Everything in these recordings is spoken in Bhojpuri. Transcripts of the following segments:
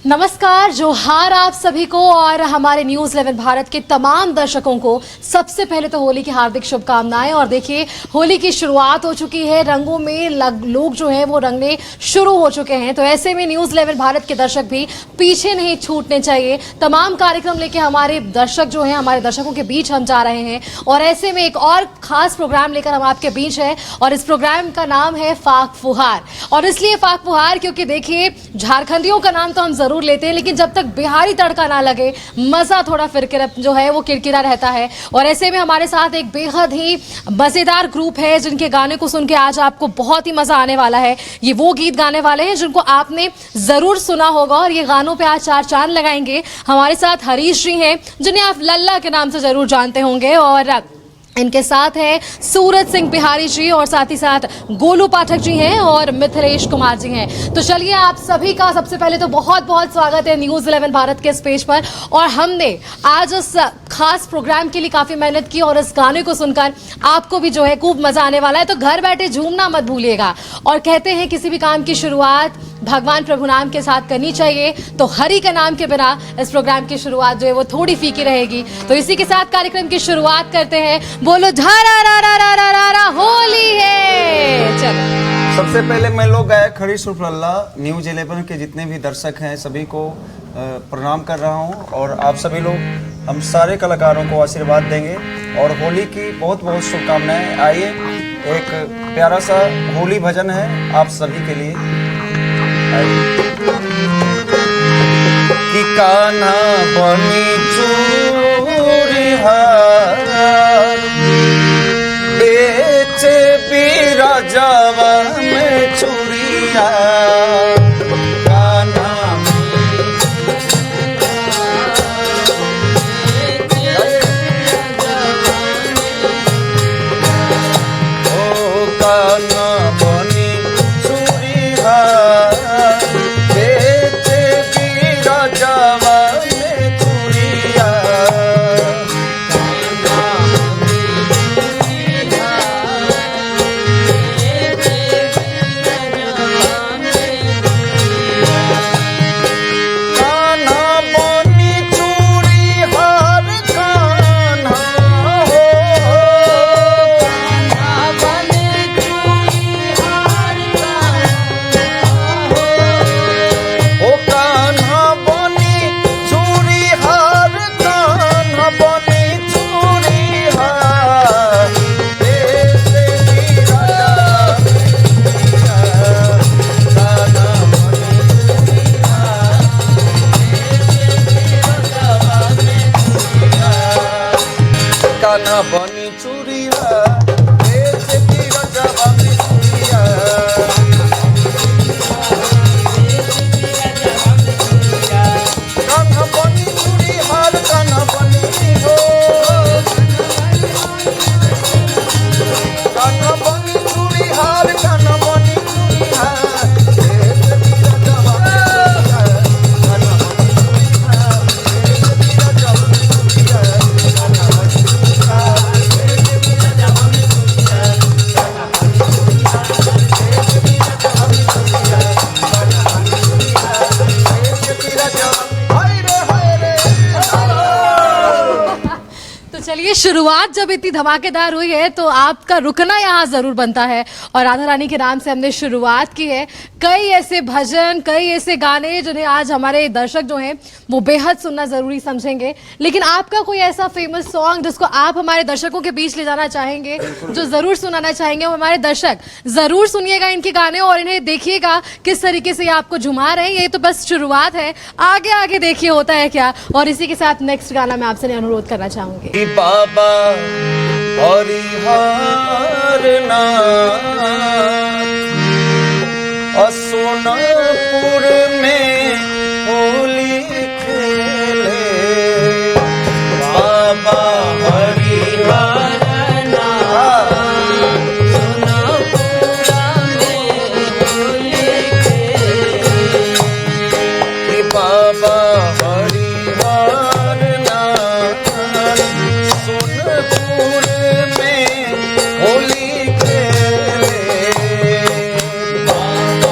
नमस्कार, जोहार आप सभी को और हमारे न्यूज़ 11 भारत के तमाम दर्शकों को सबसे पहले तो होली की हार्दिक शुभकामनाएं। और देखिए, होली की शुरुआत हो चुकी है, रंगों में लोग जो हैं वो रंगने शुरू हो चुके हैं। तो ऐसे में न्यूज़ 11 भारत के दर्शक भी पीछे नहीं छूटने चाहिए। तमाम कार्यक्रम लेके हमारे दर्शक जो हैं, हमारे दर्शकों के बीच हम जा रहे हैं और ऐसे में एक और खास प्रोग्राम लेकर हम आपके बीच है और इस प्रोग्राम का नाम है फाक फुहार। और इसलिए फाक फुहार क्योंकि देखिए, झारखंडियों का नाम तो हम जरूर लेते हैं, लेकिन जब तक बिहारी तड़का ना लगे मजा थोड़ा फिर जो है वो किरकिरा रहता है। और ऐसे में हमारे साथ एक बेहद ही मजेदार ग्रुप है जिनके गाने को सुन के आज आपको बहुत ही मजा आने वाला है। ये वो गीत गाने वाले हैं जिनको आपने जरूर सुना होगा और ये गानों पे आज चार चांद लगाएंगे। हमारे साथ हरीश जी हैं जिन्हें आप लल्ला के नाम से जरूर जानते होंगे, और इनके साथ है सूरज सिंह बिहारी जी और साथ ही साथ गोलू पाठक जी हैं और मिथिलेश कुमार जी हैं। तो चलिए, आप सभी का सबसे पहले तो बहुत बहुत स्वागत है न्यूज़ 11 भारत के इस पेज पर। और हमने आज उस खास प्रोग्राम के लिए काफी मेहनत की और इस गाने को सुनकर आपको भी जो है खूब मजा आने वाला है। तो घर बैठे झूमना मत भूलिएगा। और कहते हैं किसी भी काम की शुरुआत भगवान प्रभु नाम के साथ करनी चाहिए, तो हरि के नाम के बिना इस प्रोग्राम की शुरुआत जो है वो थोड़ी फीकी रहेगी। तो इसी के साथ कार्यक्रम की शुरुआत करते हैं। बोलो झारा रा रा रा रा रा रा होली है। चलो, सबसे पहले मैं लोग गायक हरीश उर्फ लल्ला न्यूज़ 11 के जितने भी दर्शक हैं सभी को प्रणाम कर रहा हूं और आप सभी लोग हम सारे कलाकारों को आशीर्वाद देंगे और होली की बहुत बहुत शुभकामनाएं। आइए, एक प्यारा सा होली भजन है आप सभी के लिए। कि कान्हा बनी चूड़ीहार बेचे बिराजावा में चूड़िया। बनी चूड़िया बेचे बिराजावा में चूड़िया। कान्हा बनी चूड़ीहार कान्हा बनी हो, कान्हा बनी चूड़ीहार कान्हा बनी चूड़ीहार बेचे बिराजावा में चलिए, शुरुआत जब इतनी धमाकेदार हुई है तो आपका रुकना यहाँ जरूर बनता है। और राधा रानी के नाम से हमने शुरुआत की है। कई ऐसे भजन, कई ऐसे गाने जिन्हें आज हमारे दर्शक जो हैं वो बेहद सुनना जरूरी समझेंगे। लेकिन आपका कोई ऐसा फेमस सॉन्ग जिसको आप हमारे दर्शकों के बीच ले जाना चाहेंगे, जो जरूर सुनाना चाहेंगे? हमारे दर्शक जरूर सुनिएगा इनके गाने और इन्हें देखिएगा किस तरीके से ये आपको झुमा रहे हैं। ये तो बस शुरुआत है, आगे आगे देखिए होता है क्या। और इसी के साथ नेक्स्ट गाना मैं आपसे अनुरोध करना चाहूंगी। बाबा हरिहर सोनापुर में होली खेले। बाबा हरिहर सोनापुर में होली खेले। बाबा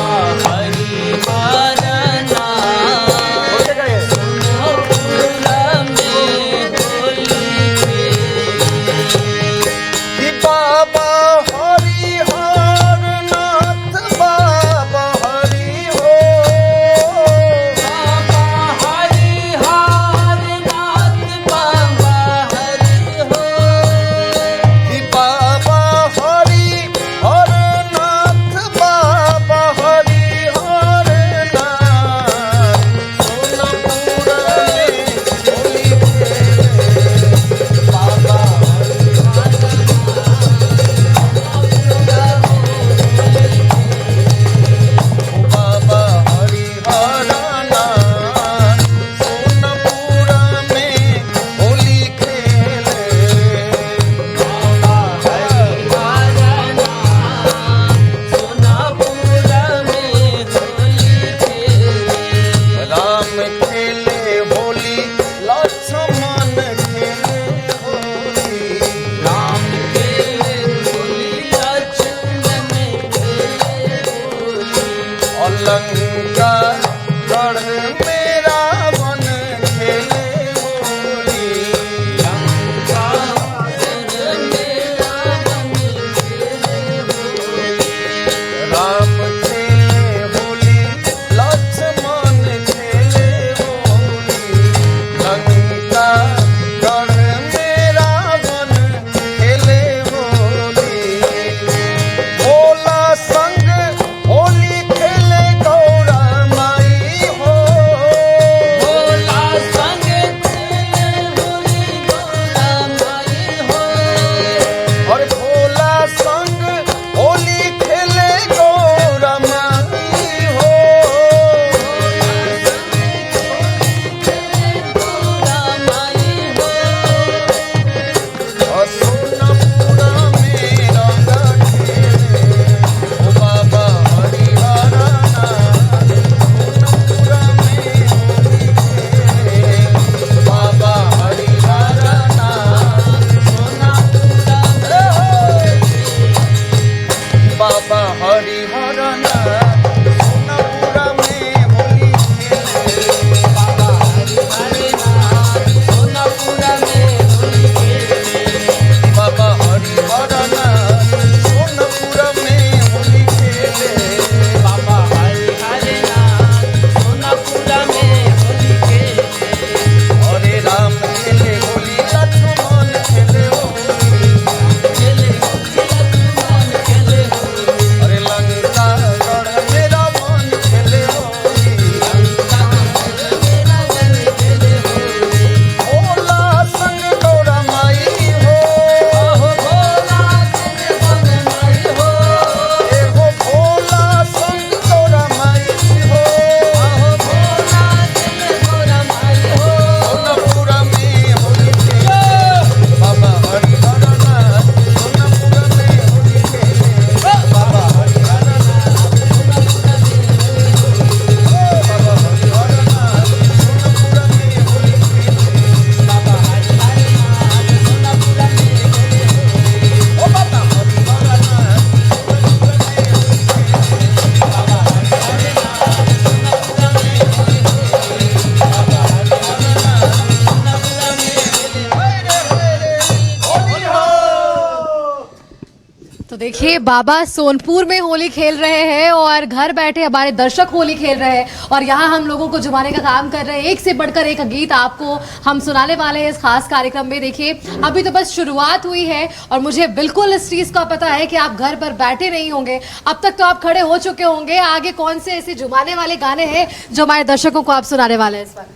देखिए बाबा सोनपुर में होली खेल रहे हैं और घर बैठे हमारे दर्शक होली खेल रहे हैं और यहाँ हम लोगों को जुमाने का काम कर रहे हैं। एक से बढ़कर एक गीत आपको हम सुनाने वाले हैं इस खास कार्यक्रम में। देखिए अभी तो बस शुरुआत हुई है और मुझे बिल्कुल इस चीज का पता है कि आप घर पर बैठे नहीं होंगे, अब तक तो आप खड़े हो चुके होंगे। आगे कौन से ऐसे जुमाने वाले गाने हैं जो हमारे दर्शकों को आप सुनाने वाले हैं इस बार?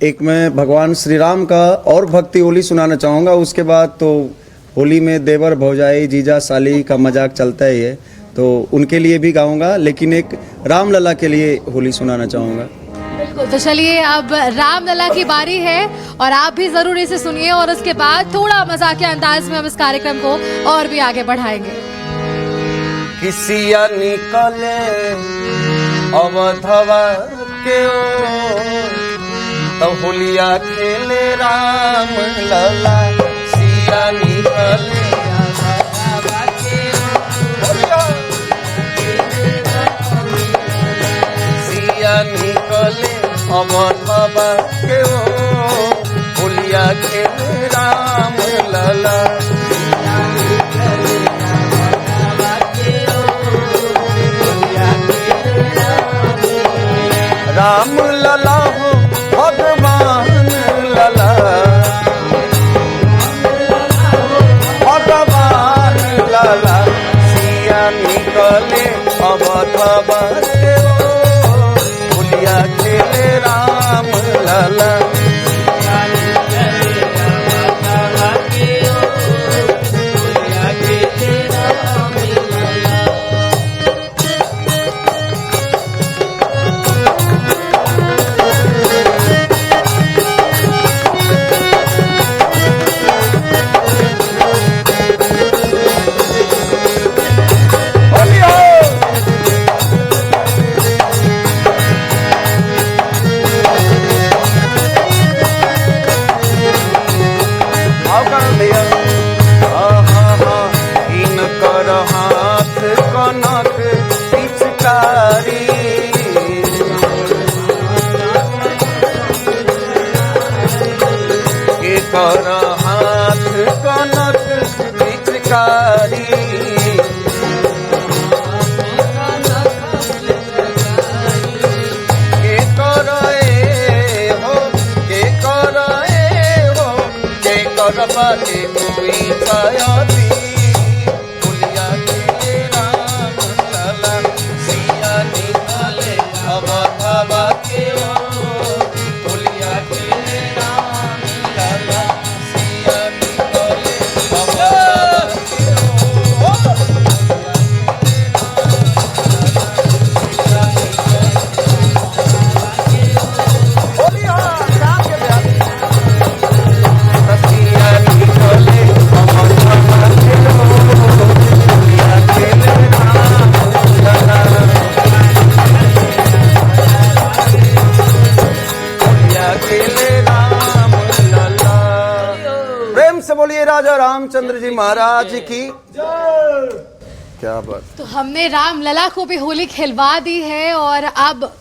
एक मैं भगवान श्री राम का और भक्ति होली सुनाना चाहूँगा। उसके बाद तो होली में देवर भौजाई जीजा साली का मजाक चलता ही है, तो उनके लिए भी गाऊंगा, लेकिन एक रामलला के लिए होली सुनाना चाहूँगा। बिल्कुल, तो चलिए अब रामलला की बारी है और आप भी जरूर इसे सुनिए और उसके बाद थोड़ा मजाकिया अंदाज में हम इस कार्यक्रम को और भी आगे बढ़ाएंगे। किसिया निकले अवधवा के तो होलिया खेले राम लला, सिया निकले सिया निकले अवधवा के होलिया खेले राम लला। राम लला हो भगवान लला, भगवान लला, सिया निकले अवधवा के होलिया खेले राम लला। कर हाथ कनक पिचकारी, के कर हो के कर हो के कर बाटे कोई छायती, होलिया खेले राम लला, सिया निकले अवधवा के होलिया खेले राम लला, सिया निकले बोलिए राजा रामचंद्र जी महाराज की क्या बात। तो हमने रामलला को भी होली खिलवा दी है और अब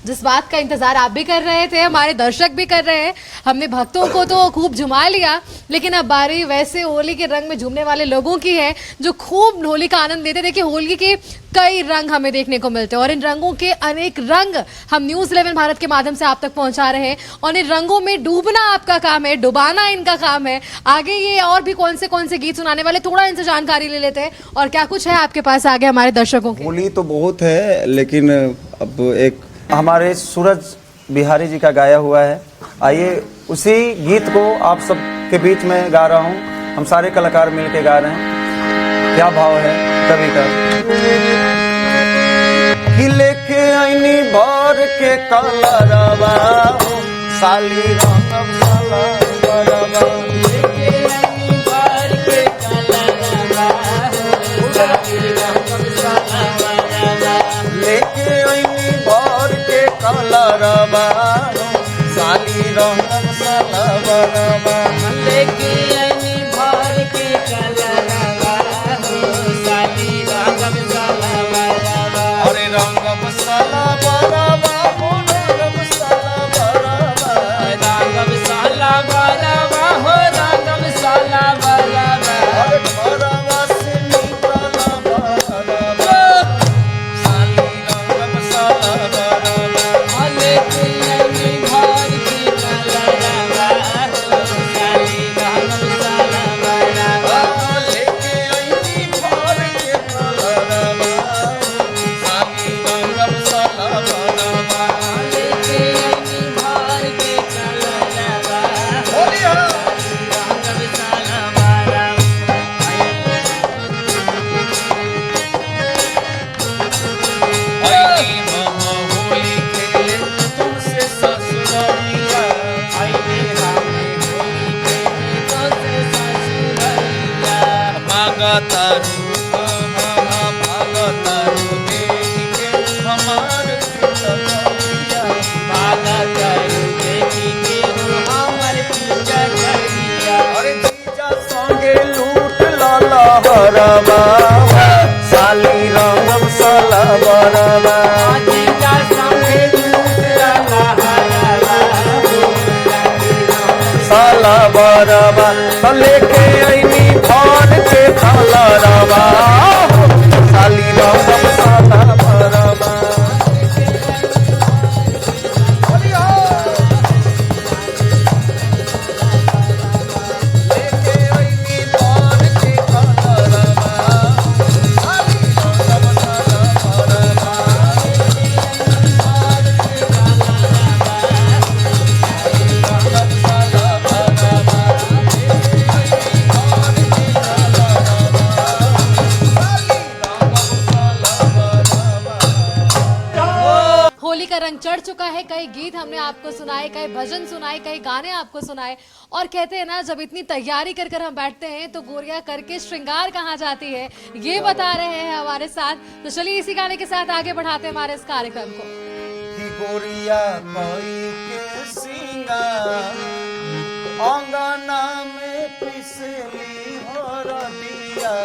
जिस बात का इंतजार आप भी कर रहे थे, हमारे दर्शक भी कर रहे हैं, हमने भक्तों को तो खूब झुमा लिया, लेकिन अब बारी वैसे होली के रंग में झूमने वाले लोगों की है जो खूब होली का आनंद लेते। देखिए होली के कई रंग हमें देखने को मिलते हैं और इन रंगों के अनेक रंग हम न्यूज़ 11 भारत के माध्यम से आप तक पहुंचा रहे हैं और इन रंगों में डूबना आपका काम है, डुबाना इनका काम है। आगे ये और भी कौन से गीत सुनाने वाले, थोड़ा इनसे जानकारी ले लेते हैं और क्या कुछ है आपके पास आगे हमारे दर्शकों के। होली तो बहुत है, लेकिन अब एक हमारे सूरज बिहारी जी का गाया हुआ है, आइए उसी गीत को आप सब के बीच में गा रहा हूँ। हम सारे कलाकार मिलके गा रहे हैं। क्या भाव है कवि का। कि लेके आईनी भर के कलरवा साली रंगम साला बरवा, लेके आईनी भर के कलरवा साली रंगम साला बरवा, लेके आईनी भर के कलरवा साली रंगम साला बरवा, लेके आईनी भर के कलरवा साली रंगम साला बरवा, अरे रंगम साला बरवा हो रंगम साला बरवा, रंगम साला बरवा हो रंगम साला बरवा, अरे बरवा से निकला साला बरबा लेके आईनी भर के थाला रवा साली रंगम साला बरबा होली का रंग चढ़ चुका है। कई गीत हमने आपको सुनाए, कई भजन सुनाए, कई गाने आपको सुनाए और कहते हैं ना जब इतनी तैयारी कर कर हम बैठते हैं तो गोरिया करके श्रृंगार कहाँ जाती है, ये बता रहे हैं हमारे साथ। तो चलिए इसी गाने के साथ आगे बढ़ाते हैं हमारे इस कार्यक्रम को। गोरिया कोई के सिंगार अंगना में पिसली हरदिया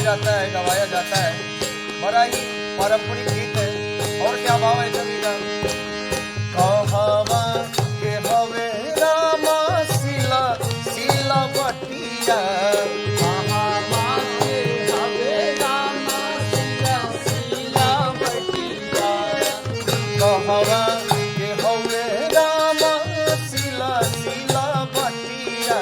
जाता है, गवाया जाता है, बड़ा ही पारंपरिक गीत है। और क्या भाव है कवि का? कहवा के हवे रामा सिला सिला बटिया, कहवा के हवे रामा सिला सिला बटिया, कहवा के हवे रामा सिला सिला बटिया,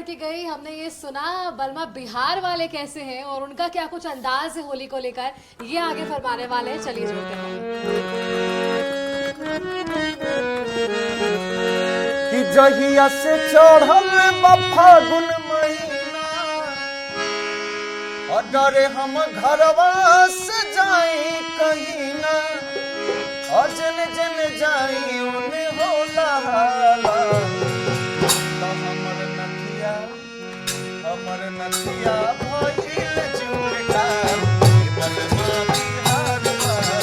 की गई, हमने ये सुना बल्मा बिहार वाले कैसे हैं और उनका क्या कुछ अंदाज है होली को लेकर, ये आगे फरमाने वाले हैं। चलिए जुड़ते हैं। कि जहिया से चढ़ल बा फागुन महीना, और डरे हम घरवा से जाई कहीं ना, और जन जन जाई उन्हें होला हाला। तो हमर नथिया भइल चुड़का, बलमा बिहार वाला।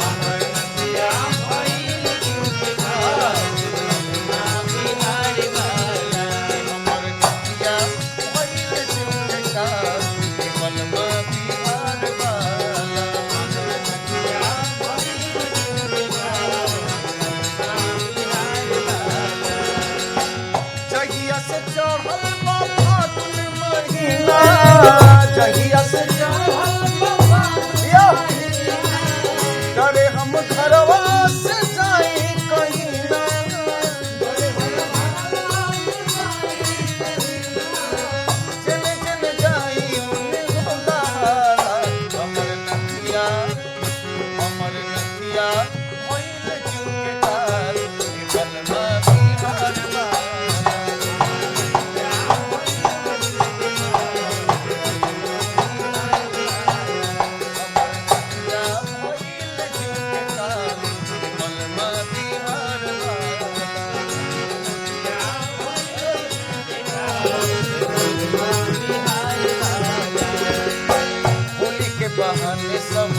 हमर नथिया भइल चुड़का, बलमा बिहार वाला। हमर नथिया भइल चुड़का, बलमा बिहार वाला। हमर नथिया भइल चुड़का, बलमा बिहार वाला। जहिया से चढ़ल बा फागुन महीना, जहिया से चढ़ल बा फागुन महीना, डरे हम घरवा से जाई कहीं ना, जन जन जाई उन्हें होला हाला। हमर नथिया भइल चुड़का, बलमा बिहार वाला। होली के बहाने सब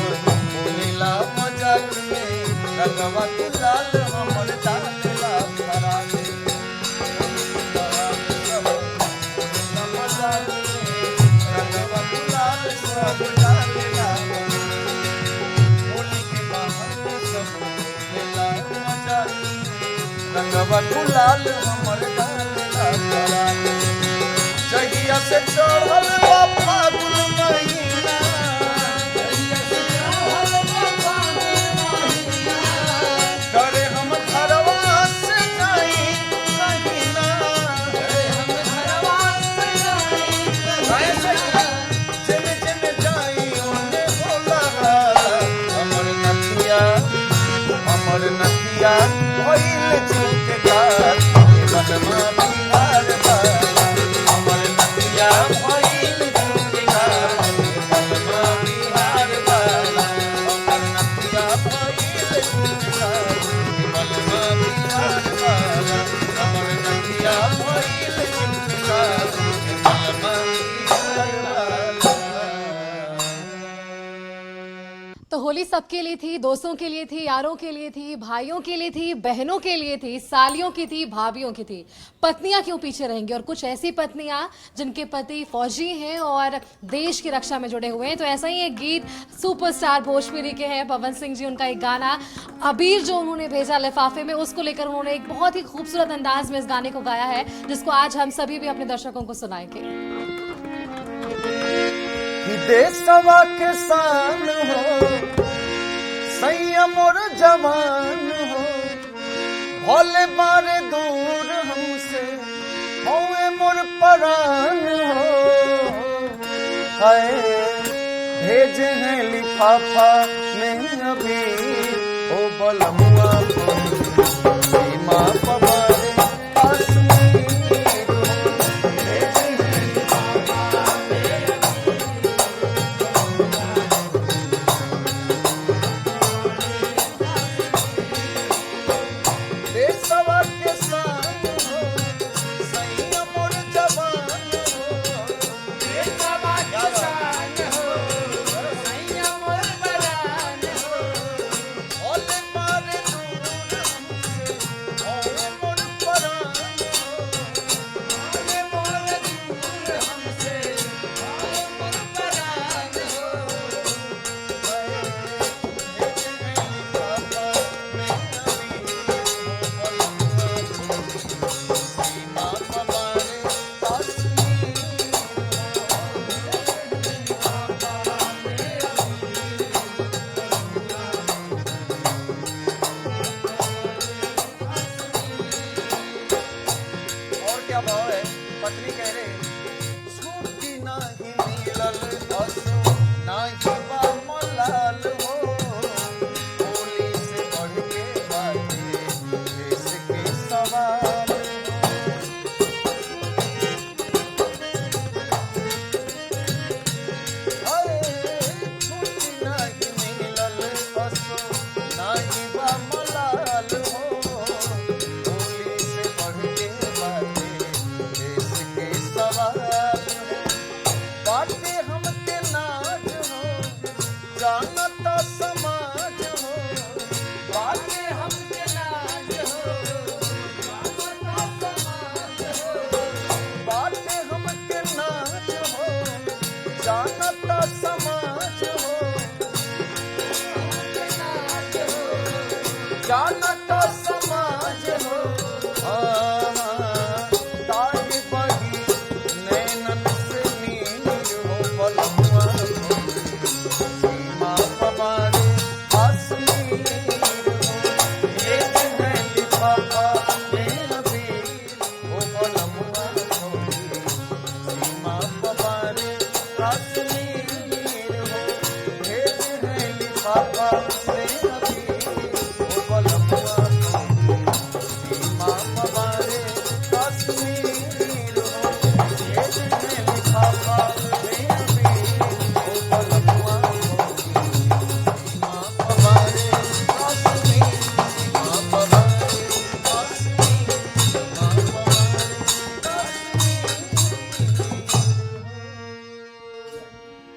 बोलेला मजाक में, रंगवा गुलाल हमर डालेला फराक में। सब बोलेला मजाक में, रंगवा गुलाल सब डालेला फराक में। होली के बहाने सब बोलेला मजाक में, रंगवा गुलाल हमर डालेला फराक में। जहिया से चढ़ल बा फागुन महीना, जहिया से चढ़ल बा फागुन महीना, डरे हम घरवा से जाई कहीं ना, डरे हम घरवा से जाई कहीं ना, जन जन जाई उन्हें होला हाला। हमर नथिया भइल चुड़का, बलमा बिहार वाला। हमर नथिया भइल चुड़का, बलमा बिहार वाला। हमर नथिया भइल चुड़का, बलमा बिहार वाला। हमर नथिया भइल चुड़का, बलमा बिहार वाला। तो होली सबके लिए थी, दोस्तों के लिए थी, यारों के लिए थी, भाइयों के लिए थी, बहनों के लिए थी, सालियों की थी, भाभियों की थी। पत्नियां क्यों पीछे रहेंगी, और कुछ ऐसी पत्नियां जिनके पति फौजी हैं और देश की रक्षा में जुड़े हुए हैं। तो ऐसा ही एक गीत सुपरस्टार भोजपुरी के हैं पवन सिंह जी, उनका एक गाना अबीर जो उन्होंने भेजा लिफाफे में, उसको लेकर उन्होंने एक बहुत ही खूबसूरत अंदाज में इस गाने को गाया है, जिसको आज हम सभी भी अपने दर्शकों को सुनाएंगे। कि देशवा के शान हो, संयम और जवान हो, भोले बारे दूर हमसे होए मोर परान हो। हाय भेजे हैं लिफाफा में अभी ओ बलमुआ को, सीमा पवारे पास में भेजे हैं लिफाफा में देशवा के शान हो, संयम और जवान हो। देशवा के शान हो, संयम और बरान हो। भोले बारे दूर हमसे होए मोर जानता समाज हो ताही बगी नैनन से नीर हो बलमुआ सीमा पवारे कश्मीर हो ये है लिफाफा मेरा वीर हो बलमुआ सीमा पवारे कश्मीर हो ये है लिफाफा मेरा वीर हो बलमुआ सीमा पवारे कश्मीर हो ये है लिफाफा मेरा वीर हो बलमुआ सीमा पवारे कश्मीर सीमा पवारे कश्मीर सीमा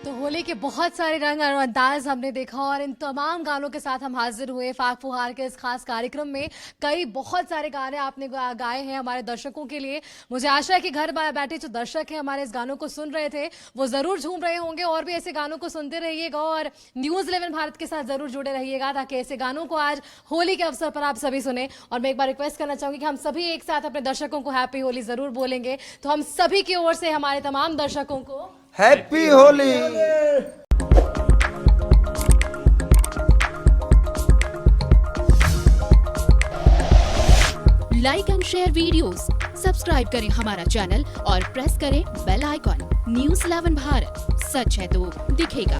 तो होली के बहुत सारे रंग और अंदाज हमने देखा और इन तमाम गानों के साथ हम हाजिर हुए फाक फुहार के इस खास कार्यक्रम में। कई बहुत सारे गाने आपने गाए हैं हमारे दर्शकों के लिए। मुझे आशा है कि घर बैठे जो दर्शक हैं हमारे इस गानों को सुन रहे थे वो जरूर झूम रहे होंगे और भी ऐसे गानों को सुनते रहिएगा और न्यूज 11 भारत के साथ जरूर जुड़े रहिएगा ताकि ऐसे गानों को आज होली के अवसर पर आप सभी सुने। और मैं एक बार रिक्वेस्ट करना चाहूंगी कि हम सभी एक साथ अपने दर्शकों को हैप्पी होली जरूर बोलेंगे। तो हम सभी की ओर से हमारे तमाम दर्शकों को happy Holi. Like and share videos, subscribe करें हमारा चैनल और प्रेस करें बेल आइकॉन। न्यूज़ 11 भारत, सच है तो दिखेगा।